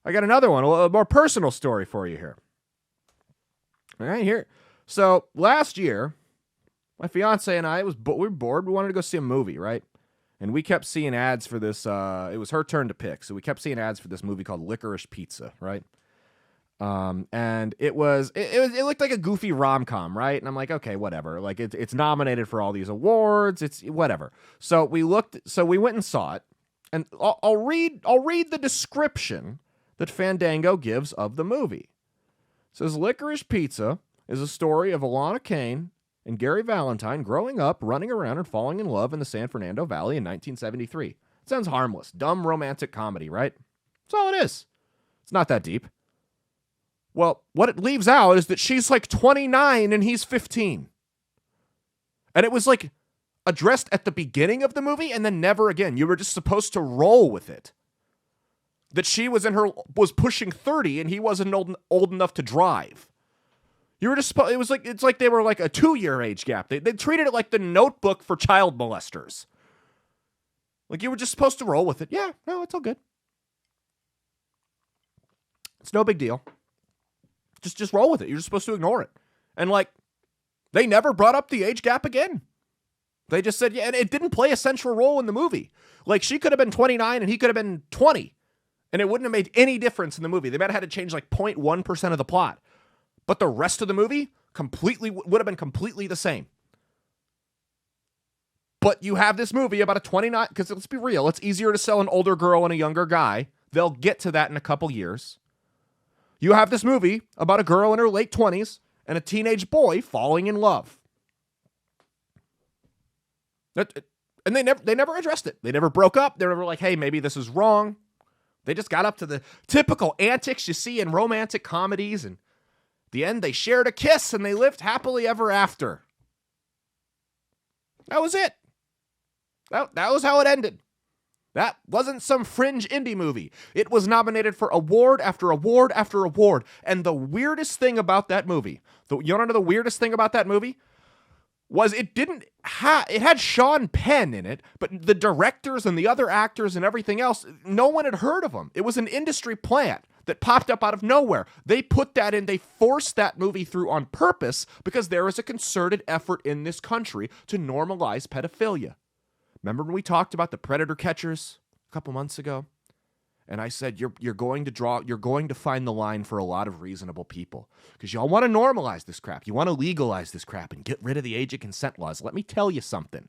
I got another one, a more personal story for you here. All right, here. So last year, my fiance and I we were bored. We wanted to go see a movie, right? And we kept seeing ads for this. It was her turn to pick, so we kept seeing ads for this movie called Licorice Pizza, right? And it looked like a goofy rom-com, right? And I'm like, okay, whatever. Like it's nominated for all these awards. It's whatever. So we went and saw it, and I'll read the description that Fandango gives of the movie. It says Licorice Pizza is a story of Alana Kane and Gary Valentine growing up, running around, and falling in love in the San Fernando Valley in 1973. It sounds harmless. Dumb romantic comedy, right? That's all it is. It's not that deep. Well, what it leaves out is that she's like 29 and he's 15. And it was like addressed at the beginning of the movie and then never again. You were just supposed to roll with it. That she was pushing 30 and he wasn't old enough to drive. You were just it's like they were like a 2-year age gap. They treated it like The Notebook for child molesters. Like you were just supposed to roll with it. Yeah, no, it's all good. It's no big deal. Just roll with it. You're just supposed to ignore it. And like they never brought up the age gap again. They just said, yeah, and it didn't play a central role in the movie. Like she could have been 29 and he could have been 20. And it wouldn't have made any difference in the movie. They might have had to change like 0.1% of the plot. But the rest of the movie would have been completely the same. But you have this movie about a 29, because let's be real, it's easier to sell an older girl and a younger guy. They'll get to that in a couple years. You have this movie about a girl in her late 20s and a teenage boy falling in love. And they never addressed it. They never broke up. They were never like, hey, maybe this is wrong. They just got up to the typical antics you see in romantic comedies, and at the end they shared a kiss and they lived happily ever after. That was it. That was how it ended. That wasn't some fringe indie movie. It was nominated for award after award after award. And the weirdest thing about that movie, you want to know the weirdest thing about that movie? Was it had Sean Penn in it, but the directors and the other actors and everything else, no one had heard of them. It was an industry plant that popped up out of nowhere. They put that in, they forced that movie through on purpose because there is a concerted effort in this country to normalize pedophilia. Remember when we talked about the predator catchers a couple months ago? And I said, you're going to find the line for a lot of reasonable people because y'all want to normalize this crap. You want to legalize this crap and get rid of the age of consent laws. Let me tell you something.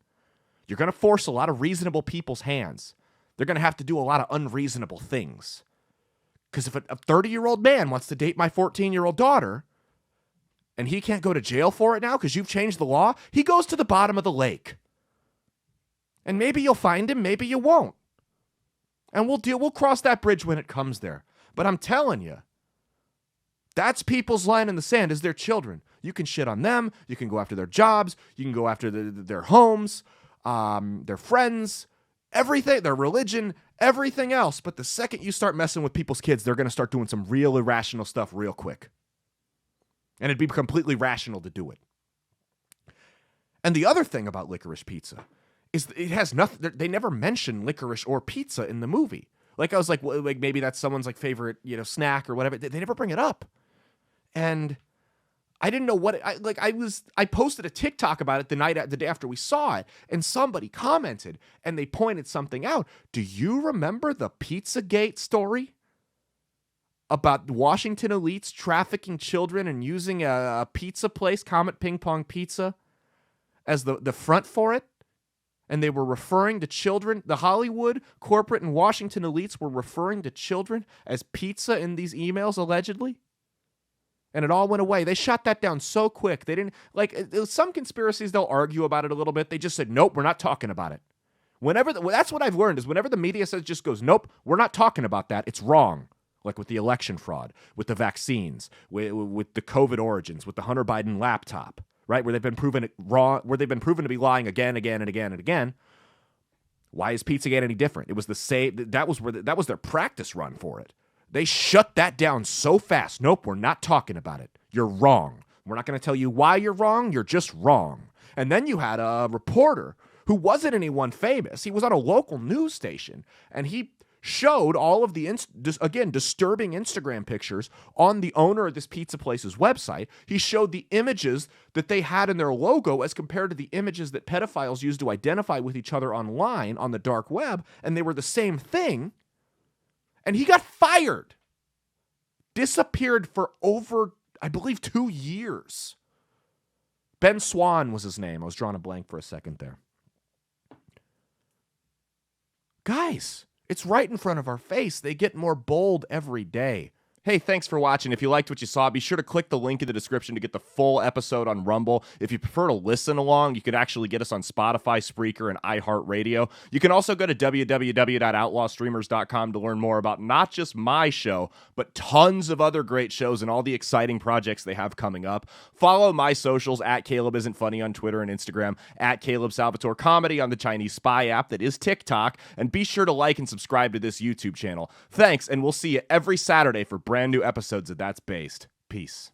You're going to force a lot of reasonable people's hands. They're going to have to do a lot of unreasonable things. Because if a 30-year-old man wants to date my 14-year-old daughter and he can't go to jail for it now because you've changed the law, he goes to the bottom of the lake. And maybe you'll find him, maybe you won't. And we'll cross that bridge when it comes there. But I'm telling you, that's people's line in the sand is their children. You can shit on them. You can go after their jobs. You can go after their homes, their friends, everything, their religion, everything else. But the second you start messing with people's kids, they're going to start doing some real irrational stuff real quick. And it'd be completely rational to do it. And the other thing about Licorice Pizza is it has nothing. They never mention licorice or pizza in the movie. Like I was like, well, like maybe that's someone's like favorite, snack or whatever. They never bring it up, and I didn't know what I posted a TikTok about it the day after we saw it, and somebody commented and they pointed something out. Do you remember the Pizzagate story about Washington elites trafficking children and using a pizza place, Comet Ping Pong Pizza, as the front for it? And they were referring to children, the Hollywood, corporate, and Washington elites were referring to children as pizza in these emails, allegedly. And it all went away. They shot that down so quick. They didn't, some conspiracies, they'll argue about it a little bit. They just said, nope, we're not talking about it. That's what I've learned is whenever the media just goes, nope, we're not talking about that, it's wrong. Like with the election fraud, with the vaccines, with the COVID origins, with the Hunter Biden laptop. Right, where they've been proven wrong, where they've been proven to be lying again and again. Why is Pizzagate any different? It was the same. That was their practice run for it. They shut that down so fast. Nope, we're not talking about it. You're wrong. We're not going to tell you why you're wrong. You're just wrong. And then you had a reporter who wasn't anyone famous. He was on a local news station, and he showed all of the, again, disturbing Instagram pictures on the owner of this pizza place's website. He showed the images that they had in their logo as compared to the images that pedophiles use to identify with each other online on the dark web, and they were the same thing. And he got fired. Disappeared for over, I believe, 2 years. Ben Swan was his name. I was drawing a blank for a second there. Guys, it's right in front of our face. They get more bold every day. Hey, thanks for watching. If you liked what you saw, be sure to click the link in the description to get the full episode on Rumble. If you prefer to listen along, you can actually get us on Spotify, Spreaker, and iHeartRadio. You can also go to www.outlawstreamers.com to learn more about not just my show, but tons of other great shows and all the exciting projects they have coming up. Follow my socials at Caleb Isn't Funny on Twitter and Instagram, at Caleb Salvatore Comedy on the Chinese spy app that is TikTok, and be sure to like and subscribe to this YouTube channel. Thanks, and we'll see you every Saturday for brand new episodes of That's Based. Peace.